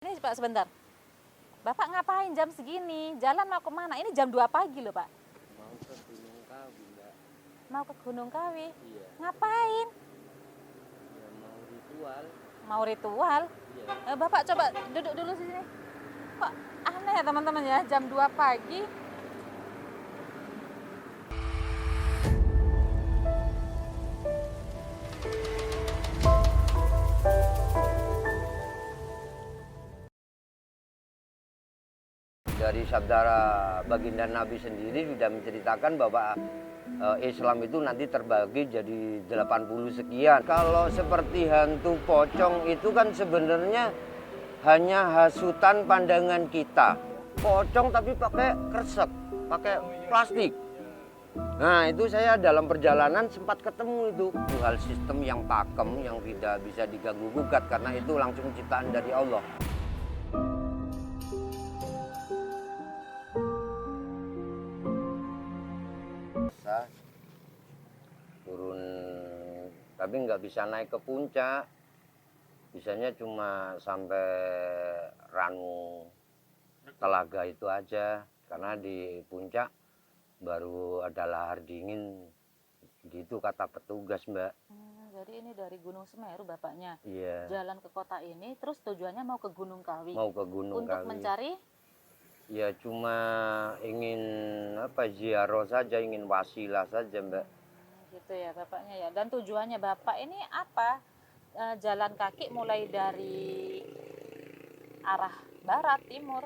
Ini Pak sebentar. Bapak ngapain jam segini? Jalan mau kemana? Ini jam 2 pagi loh Pak. Mau ke Gunung Kawi, Mbak. Mau ke Gunung Kawi. Iya. Ngapain? Ya mau ritual. Mau ritual? Iya. Bapak coba duduk dulu di sini. Kok aneh ya teman-teman ya, jam 2 pagi. Dari sabda baginda Nabi sendiri sudah menceritakan bahwa Islam itu nanti terbagi jadi 80 sekian. Kalau seperti hantu pocong itu kan sebenarnya hanya hasutan pandangan kita. Pocong tapi pakai kresek, pakai plastik. Nah itu saya dalam perjalanan sempat ketemu itu hal sistem yang pakem, yang tidak bisa diganggu gugat karena itu langsung ciptaan dari Allah. Turun tapi nggak bisa naik ke puncak, bisanya cuma sampai Ranu Telaga itu aja karena di puncak baru ada lahar dingin gitu kata petugas, Mbak. Jadi ini dari Gunung Semeru bapaknya. Iya. Jalan ke kota ini, terus tujuannya mau ke Gunung Kawi. Mau ke Gunung Untuk Kawi. mencari? Ya cuma ingin ziarah saja, ingin wasilah saja, Mbak. Gitu ya bapaknya ya. Dan tujuannya bapak ini apa? Jalan kaki mulai dari arah barat, timur.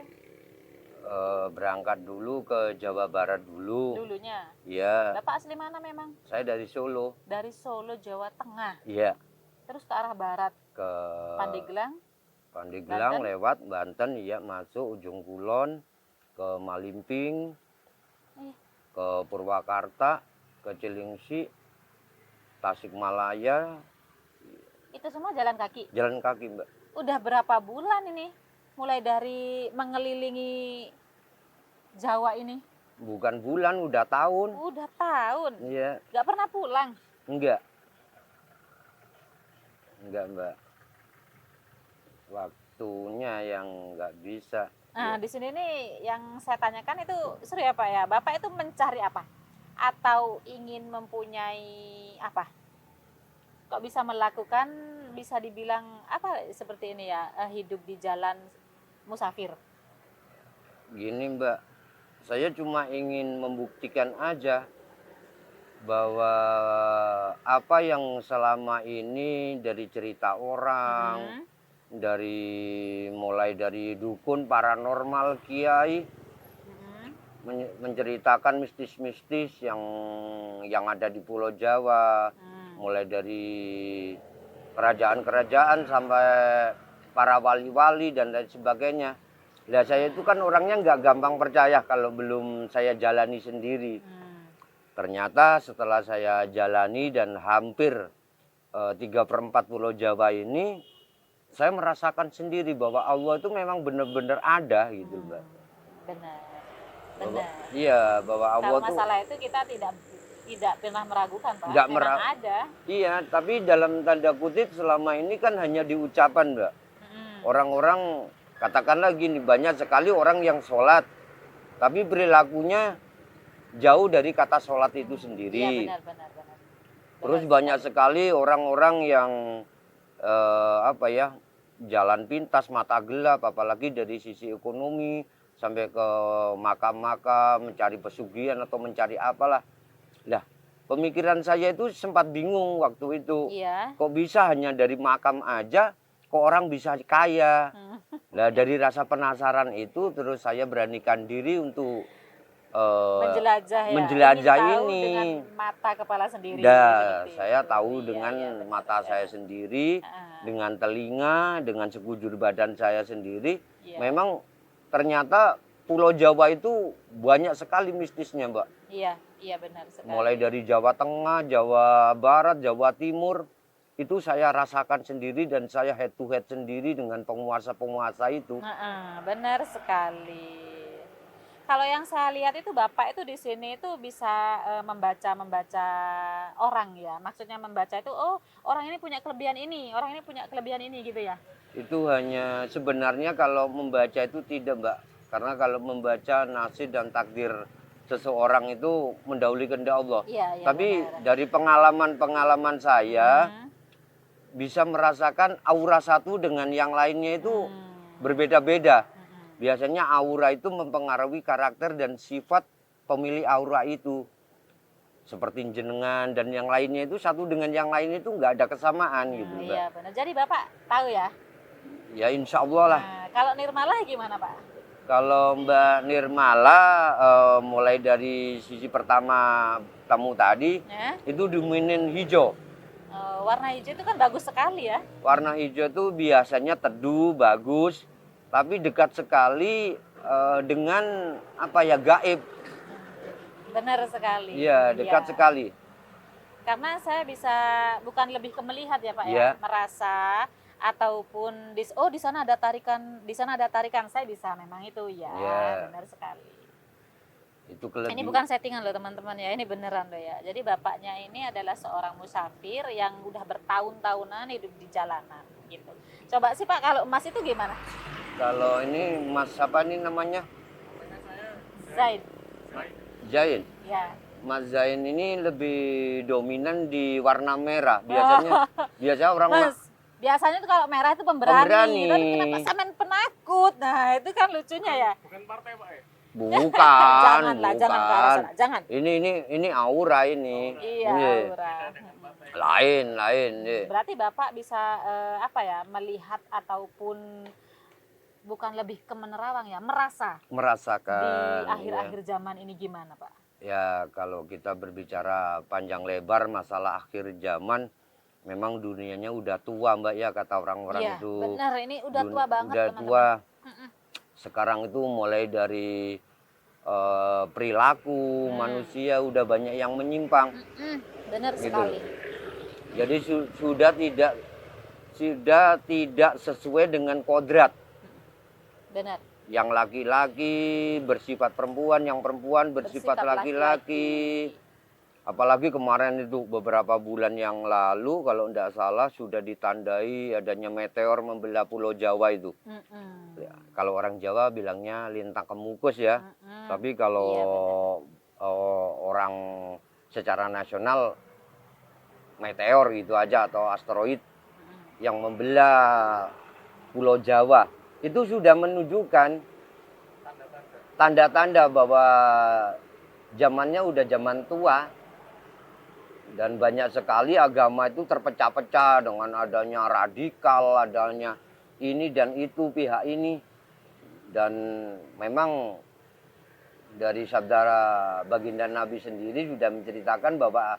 Berangkat dulu ke Jawa Barat dulu. Dulunya. Iya. Bapak asli mana memang? Saya dari Solo. Dari Solo, Jawa Tengah. Iya. Terus ke arah barat. Ke Pandeglang. Pandeglang Banten. lewat Banten, iya masuk Ujung Kulon, ke Malimping, ke Purwakarta, ke Cilengsi, Tasikmalaya. Itu semua jalan kaki? Jalan kaki, Mbak. Udah berapa bulan ini? Mulai dari mengelilingi Jawa ini? Bukan bulan, udah tahun. Udah tahun? Iya. Gak pernah pulang? Enggak. Enggak, Mbak. Waktunya yang nggak bisa. Nah, Ya. di sini nih yang saya tanyakan itu seru ya Pak ya. Bapak itu mencari apa? Atau ingin mempunyai apa? Kok bisa melakukan, bisa dibilang apa seperti ini ya, hidup di jalan musafir? Gini, Mbak. Saya cuma ingin membuktikan aja bahwa apa yang selama ini dari cerita orang, mulai dari dukun, paranormal, kiai, menceritakan mistis-mistis yang ada di Pulau Jawa, mulai dari kerajaan-kerajaan sampai para wali-wali dan lain sebagainya. Nah, saya itu kan orangnya nggak gampang percaya kalau belum saya jalani sendiri. Ternyata setelah saya jalani dan hampir 3/4 Pulau Jawa ini, saya merasakan sendiri bahwa Allah itu memang benar-benar ada gitu, Mbak. Benar, Bahwa, benar. iya, bahwa Allah Kalau tuh masalah itu kita tidak pernah meragukan Pak, nggak memang ada. Iya, tapi dalam tanda kutip selama ini kan hanya diucapan, Mbak. Orang-orang katakanlah gini, banyak sekali orang yang sholat, tapi perilakunya jauh dari kata sholat itu sendiri. Iya, benar. Terus banyak sekali orang-orang yang jalan pintas, mata gelap, apalagi dari sisi ekonomi, sampai ke makam-makam, mencari pesugihan atau mencari apalah. Nah, pemikiran saya itu sempat bingung waktu itu. Iya. Kok bisa hanya dari makam aja, kok orang bisa kaya? Nah, dari rasa penasaran itu, terus saya beranikan diri untuk menjelajah ini dengan mata kepala sendiri. saya tahu dengan mata saya sendiri, dengan telinga, dengan sekujur badan saya sendiri. Memang ternyata Pulau Jawa itu banyak sekali mistisnya, Mbak. Iya benar sekali. Mulai dari Jawa Tengah, Jawa Barat, Jawa Timur, itu saya rasakan sendiri dan saya head to head sendiri dengan penguasa-penguasa itu. Benar sekali. Kalau yang saya lihat itu Bapak itu di sini itu bisa membaca orang ya. Maksudnya membaca itu, oh orang ini punya kelebihan ini, orang ini punya kelebihan ini gitu ya. Itu hanya sebenarnya kalau membaca itu tidak, Mbak. Karena kalau membaca nasib dan takdir seseorang itu mendahului kehendak Allah. Iya, iya Tapi benar. dari pengalaman-pengalaman saya Hmm, bisa merasakan aura satu dengan yang lainnya itu hmm, berbeda-beda. hmm. Biasanya aura itu mempengaruhi karakter dan sifat pemilik aura itu. Seperti jenengan dan yang lainnya itu satu dengan yang lain itu nggak ada kesamaan gitu, Mbak. Iya benar. Jadi Bapak tahu ya. Ya insya Allah lah. Nah, kalau Nirmala gimana Pak? Kalau Mbak Nirmala mulai dari sisi pertama tamu tadi Ya, itu dominan hijau. warna hijau itu kan bagus sekali ya. Warna hijau itu biasanya teduh, bagus, tapi dekat sekali dengan apa ya gaib. Benar sekali. Iya, dekat Iya. sekali. Karena saya bisa bukan lebih ke melihat ya Pak ya, Iya. merasa ataupun di sana ada tarikan, di sana ada tarikan, saya bisa memang itu ya, Iya. benar sekali. Itu Ini kelebihan. bukan settingan loh teman-teman ya, ini beneran loh ya. Jadi bapaknya ini adalah seorang musafir yang udah bertahun-tahunan hidup di jalanan gitu. Coba sih Pak kalau emas itu gimana? Kalau ini Mas apa nih namanya? Zaid. Zain. Ya. Mas Zain ini lebih dominan di warna merah. Biasanya orang Mas, biasanya tuh kalau merah itu pemberani. Pemberani. Tapi kenapa sampean penakut? Nah, itu kan lucunya ya. Bukan partai Pak ya? bukan, Janganlah, jangan ke arah bukan. sana. Jangan. Ini aura ini. Iya, Iya. aura. Lain. Iya. Berarti Bapak bisa apa ya, melihat ataupun bukan lebih ke menerawang ya, merasa di Merasakan. akhir-akhir zaman ini gimana, Pak? Ya, kalau kita berbicara panjang lebar masalah akhir zaman, memang dunianya udah tua, Mbak ya, kata orang-orang Iya, itu. benar. Ini udah tua banget, Udah teman-teman. tua. Mm-mm. Sekarang itu mulai dari perilaku manusia udah banyak yang menyimpang. Mm-mm. Benar Gitu. sekali. Jadi sudah tidak sesuai dengan kodrat. Benar. Yang laki-laki bersifat perempuan, yang perempuan bersifat laki-laki. Apalagi kemarin itu beberapa bulan yang lalu kalau tidak salah sudah ditandai adanya meteor membelah Pulau Jawa itu. Mm-mm. Ya, kalau orang Jawa bilangnya lintang kemukus ya. Mm-mm. Tapi kalau Iya, orang secara nasional meteor gitu aja atau asteroid Mm-mm. yang membelah Pulau Jawa itu sudah menunjukkan tanda-tanda bahwa zamannya udah zaman tua dan banyak sekali agama itu terpecah-pecah dengan adanya radikal, adanya ini dan itu pihak ini. Dan memang dari sabda baginda Nabi sendiri sudah menceritakan bahwa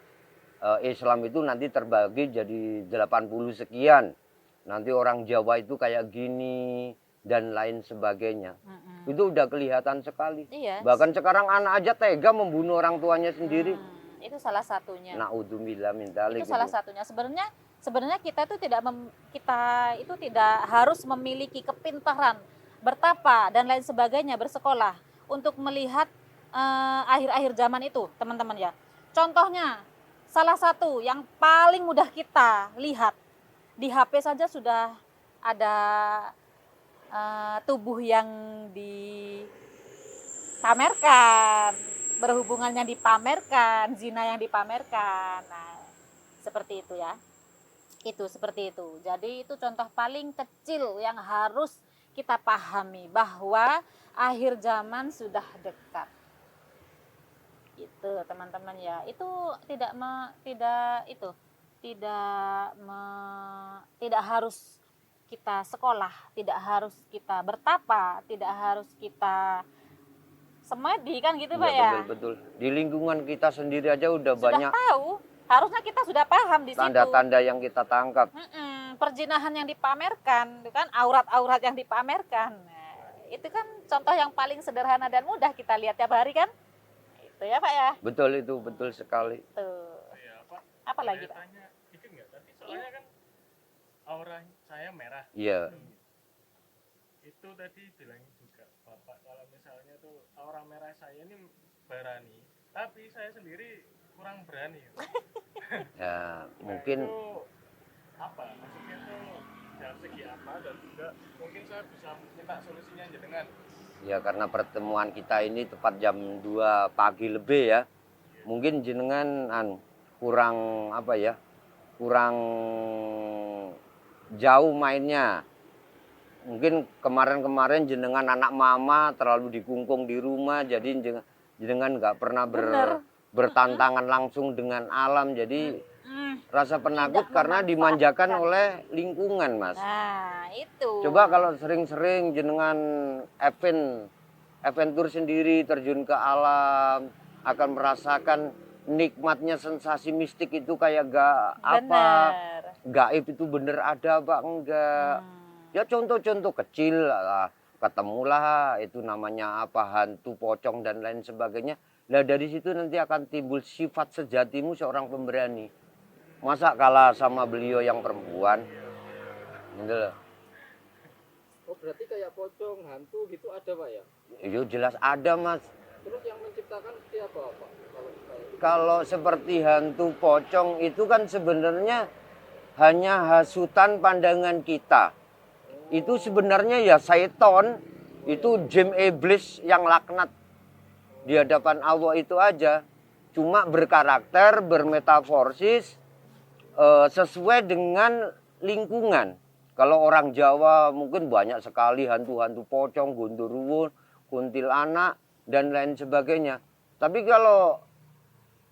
Islam itu nanti terbagi jadi 80 sekian. Nanti orang Jawa itu kayak gini dan lain sebagainya. Mm-mm. Itu udah kelihatan sekali. Iya. Bahkan sekarang anak aja tega membunuh orang tuanya sendiri. Itu salah satunya. Naudzubillah min dzalik Itu salah satunya. Sebenarnya kita itu tidak harus memiliki kepintaran, bertapa dan lain sebagainya, bersekolah untuk melihat akhir-akhir zaman itu, teman-teman ya. Contohnya salah satu yang paling mudah kita lihat di HP saja sudah ada tubuh yang dipamerkan, berhubungannya dipamerkan, zina yang dipamerkan. Nah, seperti itu ya. Itu seperti itu. Jadi itu contoh paling kecil yang harus kita pahami bahwa akhir zaman sudah dekat. Itu teman-teman ya. Itu tidak harus kita sekolah, tidak harus kita bertapa, tidak harus kita semedi kan gitu Pak ya. Betul. Di lingkungan kita sendiri aja udah Sudah banyak tahu, harusnya kita sudah paham di situ. tanda-tanda yang kita tangkap. Perjinahan yang dipamerkan, itu kan aurat-aurat yang dipamerkan. Nah, itu kan contoh yang paling sederhana dan mudah kita lihat tiap hari kan. Itu ya Pak ya. Betul itu, betul sekali. Tuh. Iya, Pak. Apa lagi Pak? Tanya dikit nggak tadi? Soalnya kan aura saya merah. Iya. itu tadi bilang juga Bapak kalau misalnya tuh aura merah saya ini berani, tapi saya sendiri kurang berani. Ya, Nah, mungkin itu apa? Maksudnya itu dari segi apa dan juga mungkin saya bisa minta solusinya jenengan. ya karena pertemuan kita ini tepat jam 2 pagi lebih ya. Mungkin jenengan kurang apa ya? Kurang jauh mainnya. Mungkin kemarin-kemarin jenengan anak mama terlalu dikungkung di rumah, jadi jenengan nggak pernah Bener. bertantangan langsung dengan alam, jadi rasa penakut Tidak karena dimanjakan oleh lingkungan, Mas. Nah, itu. Coba kalau sering-sering jenengan adventure sendiri, terjun ke alam, akan merasakan nikmatnya sensasi mistik itu kayak gak apa, Bener. gaib itu bener ada apa enggak. Ya contoh-contoh kecil lah, ketemulah itu namanya apa hantu, pocong dan lain sebagainya. Nah dari situ nanti akan timbul sifat sejatimu seorang pemberani. Masa kalah sama beliau yang perempuan? Gitu loh. Oh berarti kayak pocong, hantu gitu ada Pak ya? Itu jelas ada, Mas. Terus yang menciptakan siapa Pak? Kalau seperti hantu pocong itu kan sebenarnya hanya hasutan pandangan kita. Itu sebenarnya ya syaiton, itu jin iblis yang laknat di hadapan Allah itu aja. Cuma berkarakter, bermetaforsis sesuai dengan lingkungan. Kalau orang Jawa mungkin banyak sekali hantu-hantu pocong, gondoruwo, kuntilanak dan lain sebagainya. Tapi kalau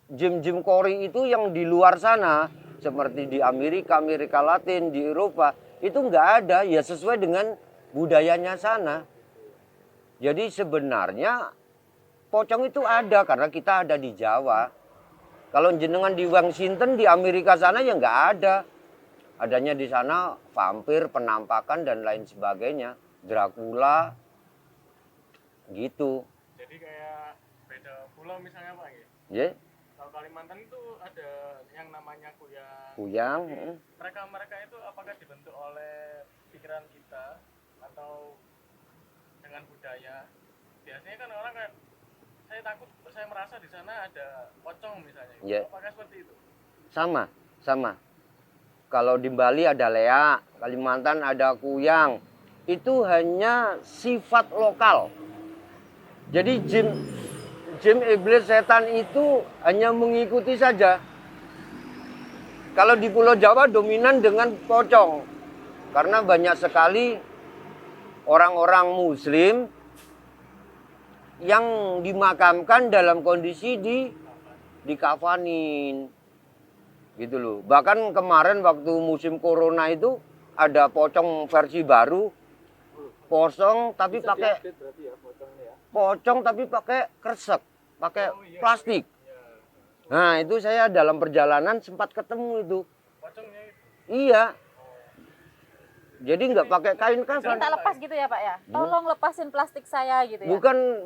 jim-jim kori itu yang di luar sana, seperti di Amerika, Amerika Latin, di Eropa, itu nggak ada, ya sesuai dengan budayanya sana. Jadi sebenarnya pocong itu ada karena kita ada di Jawa. Kalau jenengan di Washington, di Amerika sana ya nggak ada. Adanya di sana vampir, penampakan dan lain sebagainya, Dracula, gitu. Jadi kayak beda pulau misalnya Pak ya. Ya, Kalau Kalimantan itu ada yang namanya kuyang. kuyang. Mereka itu apakah dibentuk oleh pikiran kita atau dengan budaya? Biasanya kan orang kan saya takut, saya merasa di sana ada pocong misalnya. Ya. Apakah seperti itu? Sama. Kalau di Bali ada lea, Kalimantan ada kuyang. Itu hanya sifat lokal. Jadi jin iblis setan itu hanya mengikuti saja. Kalau di Pulau Jawa dominan dengan pocong. Karena banyak sekali orang-orang muslim yang dimakamkan dalam kondisi dikafanin. Gitu loh. Bahkan kemarin waktu musim corona itu ada pocong versi baru. Pocong tapi Bisa pakai diupdate berarti ya pocongnya ya? pocong tapi pakai kresek, pakai Oh, iya. plastik. Ya. Nah, itu saya dalam perjalanan sempat ketemu itu. Pocongnya itu. Iya. Jadi nggak pakai kain kafan. Minta lepas gitu ya Pak ya? Tolong lepasin plastik saya gitu ya?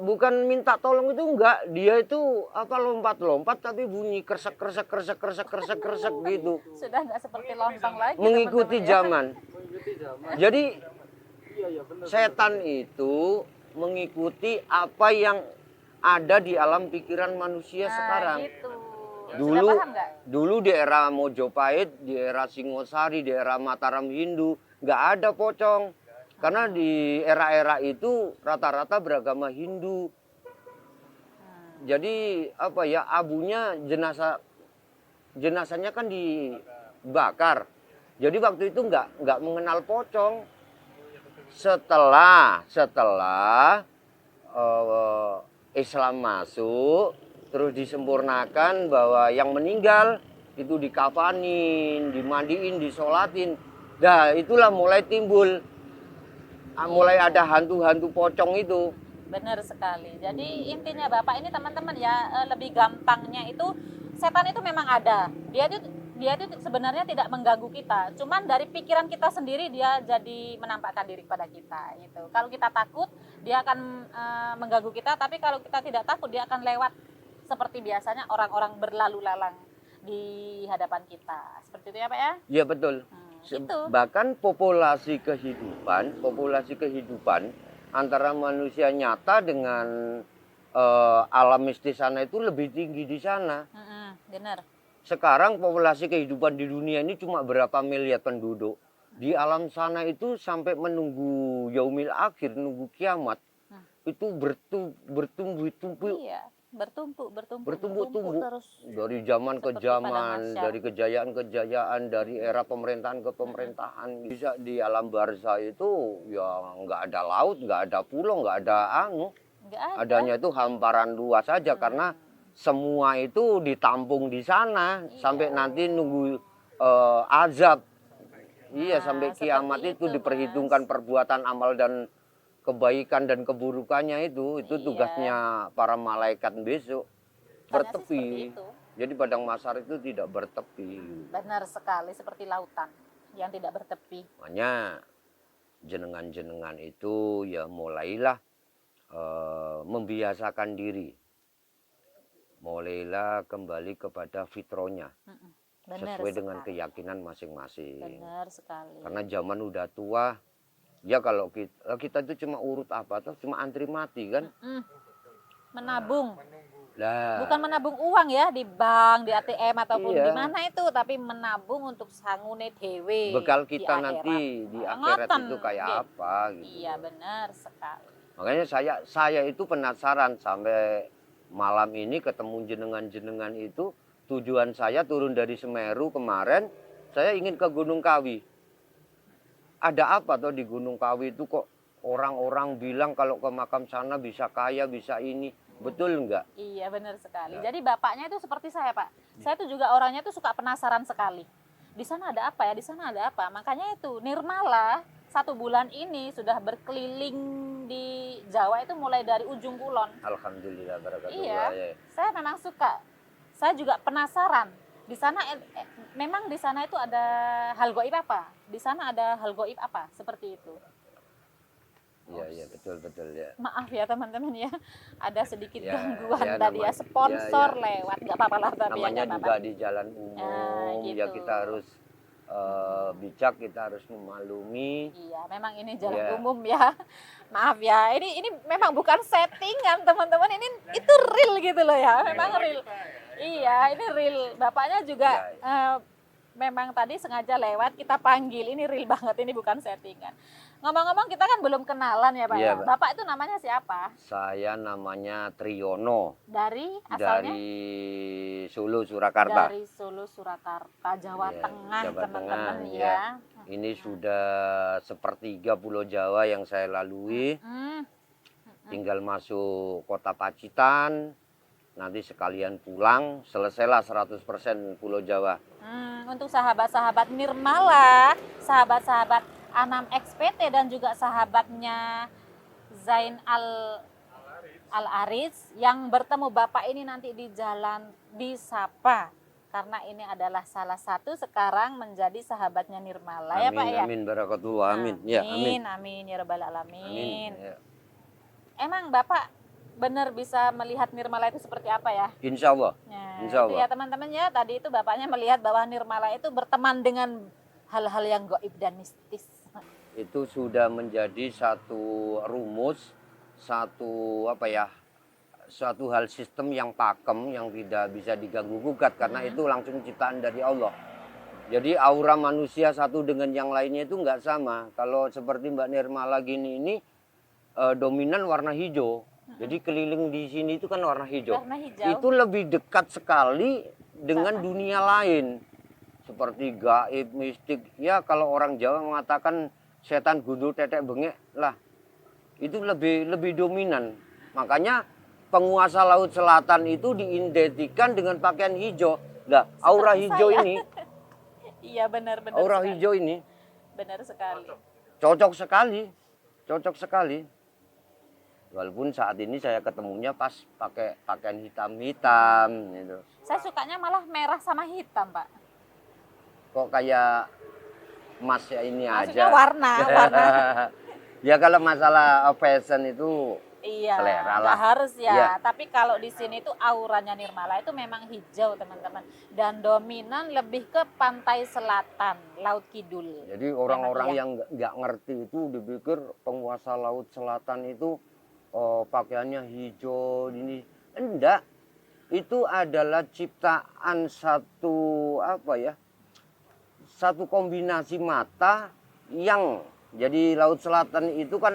Bukan minta tolong itu enggak. Dia itu apa lompat-lompat tapi bunyi kresek gitu. Sudah nggak seperti lontong lagi. Mengikuti teman-teman ya. zaman. Mengikuti zaman. Jadi Iya benar. setan itu mengikuti apa yang ada di alam pikiran manusia sekarang. Gitu. Dulu Sudah paham nggak? dulu di era Mojopahit, di era Singosari, di era Mataram Hindu nggak ada pocong. Karena di era-era itu rata-rata beragama Hindu. Jadi apa ya, abunya jenazahnya kan dibakar. Jadi waktu itu nggak mengenal pocong. Setelah Islam masuk, terus disempurnakan bahwa yang meninggal itu dikafanin, dimandiin, disolatin. Nah itulah mulai timbul, mulai ada hantu-hantu pocong itu. Benar sekali. Jadi intinya Bapak ini teman-teman ya, lebih gampangnya itu setan itu memang ada. Dia itu sebenarnya tidak mengganggu kita. Cuman dari pikiran kita sendiri dia jadi menampakkan diri kepada kita gitu. Kalau kita takut, dia akan mengganggu kita, tapi kalau kita tidak takut dia akan lewat seperti biasanya orang-orang berlalu lalang di hadapan kita. Seperti itu ya Pak ya? Iya betul. itu. Bahkan populasi kehidupan antara manusia nyata dengan alam mistis sana itu lebih tinggi di sana. Benar. Sekarang populasi kehidupan di dunia ini cuma berapa miliar penduduk. Di alam sana itu sampai menunggu yaumil akhir, nunggu kiamat. Itu bertumbuh-tumbuh. Iya, bertumpuk Bertumpuk-tumpuk. terus. Dari zaman ke Seperti padang zaman, mahsyar. dari kejayaan ke kejayaan, dari era pemerintahan ke pemerintahan. Bisa di alam barzah itu ya nggak ada laut, nggak ada pulau, nggak ada Nggak ada. adanya itu hamparan luas saja karena semua itu ditampung di sana sampai nanti nunggu azab. Iya, sampai seperti kiamat itu itu, diperhitungkan Mas. perbuatan amal dan kebaikan dan keburukannya itu Iya. tugasnya para malaikat besok. Katanya sih Bertepi. seperti itu. Jadi padang mahsyar itu tidak bertepi. Benar sekali, seperti lautan yang tidak bertepi. Makanya jenengan-jenengan itu ya mulailah membiasakan diri. Mulailah kembali kepada fitronya. Benar Sesuai dengan sekali. keyakinan masing-masing. Benar sekali. Karena zaman udah tua, ya kalau kita itu cuma urut apa tuh, cuma antri mati kan. Menabung. Lah, Bukan menabung uang ya di bank, di ATM ataupun Iya. di mana itu, tapi menabung untuk sangune dewe. bekal di kita akhirat. nanti di akhirat Ngoten, itu kayak nggih. apa gitu. Iya, benar sekali. Makanya saya itu penasaran sampai malam ini ketemu jenengan-jenengan itu. Tujuan saya turun dari Semeru kemarin, saya ingin ke Gunung Kawi. Ada apa toh di Gunung Kawi itu kok orang-orang bilang kalau ke makam sana bisa kaya, bisa ini. Betul enggak? Iya, benar sekali. Ya. Jadi bapaknya itu seperti saya, Pak. Saya tuh juga orangnya tuh suka penasaran sekali. Di sana ada apa ya? Di sana ada apa? Makanya itu Nirmala 1 bulan ini sudah berkeliling di Jawa itu mulai dari ujung kulon. Alhamdulillah Iya. barakatullah. Ya. Saya memang suka. Saya juga penasaran. Di sana memang di sana itu ada hal goib apa? Di sana ada hal goib apa? Seperti itu. Iya, betul ya. Maaf ya teman-teman ya. Ada sedikit Ya, gangguan ya, tadi ya. namanya- Sponsor ya. lewat. Nggak apa-apa lah tapi Namanya ya nggak juga apa-apa. di jalan umum, gitu. ya kita harus bijak, kita harus memaklumi. Iya, memang ini jalan Ya. umum ya. Maaf ya, ini memang bukan settingan teman-teman. Itu real gitu loh ya. Memang real. Iya, ini real. Bapaknya juga memang tadi sengaja lewat kita panggil. Ini real banget, ini bukan settingan. Ngomong-ngomong kita kan belum kenalan ya Pak Iya, ya. Pak. Bapak itu namanya siapa? Saya namanya Triyono Dari asalnya? dari Solo, Surakarta. Dari Solo, Surakarta, Jawa Iya, Tengah Jawa teman-teman Tengah, ya. Ini sudah sepertiga Pulau Jawa yang saya lalui. Tinggal masuk kota Pacitan, nanti sekalian pulang, selesailah 100% Pulau Jawa. Untuk sahabat-sahabat Nirmala, sahabat-sahabat Anam XPT dan juga sahabatnya Zain Al-Aris yang bertemu Bapak ini nanti di jalan disapa. Karena ini adalah salah satu sekarang menjadi sahabatnya Nirmala ya Pak ya. Amin, barakatullah, amin. Ya, amin. Amin ya rabbal alamin. Amin. Ya. Emang Bapak benar bisa melihat Nirmala itu seperti apa ya? Insya Allah. Nah, Insya itu Allah. ya teman-teman ya, tadi itu bapaknya melihat bahwa Nirmala itu berteman dengan hal-hal yang gaib dan mistis. Itu sudah menjadi satu rumus, satu hal sistem yang pakem, yang tidak bisa diganggu gugat karena itu langsung ciptaan dari Allah. Jadi aura manusia satu dengan yang lainnya itu nggak sama. Kalau seperti Mbak Nirmala gini ini dominan warna hijau. Jadi keliling di sini itu kan warna hijau. Warna hijau. Itu lebih dekat sekali dengan dunia lain. Seperti gaib, mistik. Ya kalau orang Jawa mengatakan setan gundul tetek bengek lah. Itu lebih dominan. Makanya penguasa Laut Selatan itu diidentikan dengan pakaian hijau. Nah, aura Seperti hijau saya. ini, Iya benar-benar. aura sekali. hijau ini Benar sekali. cocok sekali. Cocok sekali. Walaupun saat ini saya ketemunya pas pakai pakaian hitam-hitam gitu. Saya sukanya malah merah sama hitam, Pak. Kok kayak emas ya ini Maksudnya aja. warna. Ya kalau masalah fashion itu Iya, selera nggak lah. harus ya. Iya. Tapi kalau di sini tuh auranya Nirmala itu memang hijau teman-teman. Dan dominan lebih ke pantai selatan, Laut Kidul. Jadi orang-orang Memang iya. yang nggak ngerti itu dipikir penguasa Laut Selatan itu pakaiannya hijau ini. Enggak, itu adalah ciptaan satu apa ya? Satu kombinasi mata yang jadi Laut Selatan itu kan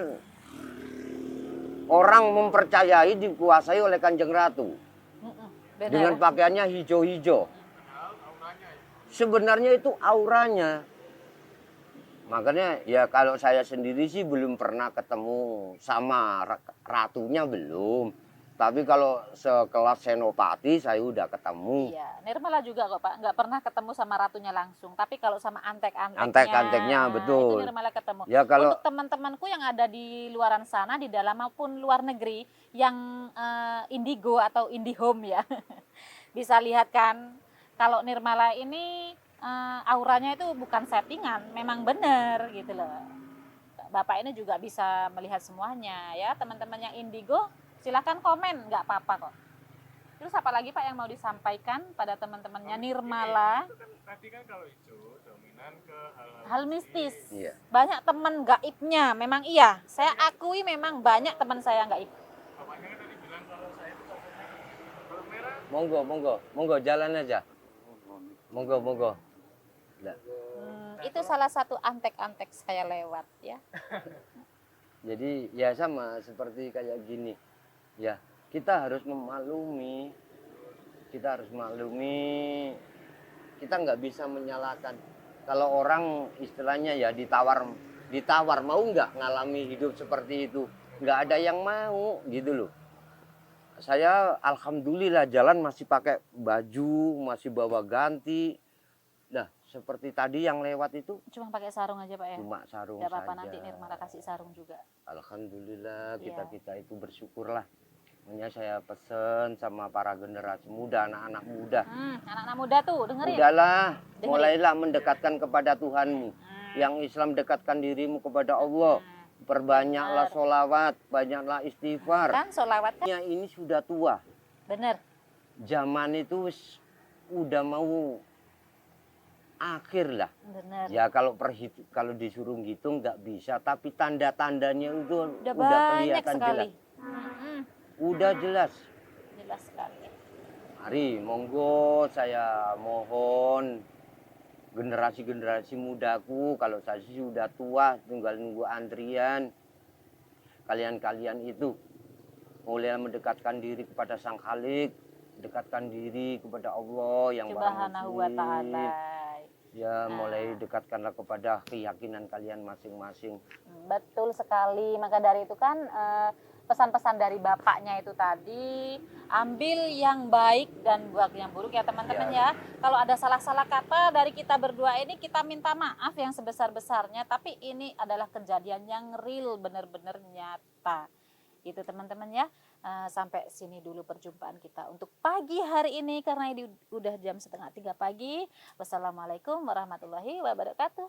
orang mempercayai dikuasai oleh Kanjeng Ratu Mm-mm, benar. dengan pakaiannya hijau-hijau. Padahal auranya ya. Sebenarnya itu auranya. Makanya ya kalau saya sendiri sih belum pernah ketemu sama ratunya belum. Tapi kalau sekelas Senopati saya udah ketemu. Iya, Nirmala juga kok Pak, nggak pernah ketemu sama ratunya langsung. Tapi kalau sama antek-anteknya, Antek-anteknya, nah, betul. itu Nirmala ketemu. Ya kalau Untuk teman-temanku yang ada di luaran sana, di dalam maupun luar negeri, yang indigo atau indihome ya, bisa lihat kan, kalau Nirmala ini auranya itu bukan settingan, memang benar gitu loh. Bapak ini juga bisa melihat semuanya ya, teman-teman yang indigo, silakan komen, nggak apa-apa kok. Terus apa lagi Pak yang mau disampaikan pada teman-temannya Nirmala? Itu kan tadi kan kalau hijau dominan ke Hal mistis. iya. Banyak teman gaibnya, memang iya. Saya akui memang banyak teman saya yang gaib. Bapaknya kan tadi bilang kalau saya itu cocoknya kalau merah. Monggo jalan aja. Monggo. Nah, Itu salah satu antek-antek saya lewat ya. jadi ya sama seperti kayak gini. Ya, kita harus memaklumi. Kita harus maklumi. Kita nggak bisa menyalahkan. Kalau orang istilahnya ya ditawar mau nggak ngalami hidup seperti itu, nggak ada yang mau gitu loh. Saya alhamdulillah jalan masih pakai baju, masih bawa ganti. Nah, seperti tadi yang lewat itu Cuma pakai sarung aja Pak ya. cuma sarung Tidak apa-apa saja. nanti Nirmala kasih sarung juga. Alhamdulillah Iya. kita itu bersyukurlah. Makanya saya pesen sama para generasi muda, anak-anak muda. Anak-anak muda tuh dengerin. Udahlah, Dengerin. mulailah mendekatkan kepada Tuhanmu. Hmm. Yang Islam dekatkan dirimu kepada Allah. Perbanyaklah Benar. sholawat, banyaklah istighfar. Kan solawat kan? Dunia ini sudah tua. Bener. Zaman itu udah mau akhir lah. Bener. Ya kalau disuruh ngitung nggak bisa, tapi tanda-tandanya itu Udah udah banyak kelihatan sekali. jelas. Udah jelas. Jelas sekali. Mari, monggo saya mohon generasi-generasi mudaku, kalau saya sih sudah tua, tinggal nunggu antrian. Kalian-kalian itu mulai mendekatkan diri kepada Sang Khalik, dekatkan diri kepada Allah yang Maha Subhanahu wa Muji. ta'ala. Ya, mulai dekatkanlah kepada keyakinan kalian masing-masing. Betul sekali. Maka dari itu kan pesan-pesan dari bapaknya itu tadi, ambil yang baik dan buang yang buruk ya teman-teman ya. Kalau ada salah-salah kata dari kita berdua ini, kita minta maaf yang sebesar-besarnya. Tapi ini adalah kejadian yang real, benar-benar nyata. Gitu teman-teman ya. Sampai sini dulu perjumpaan kita untuk pagi hari ini, karena ini udah jam 2:30 pagi. Wassalamualaikum warahmatullahi wabarakatuh.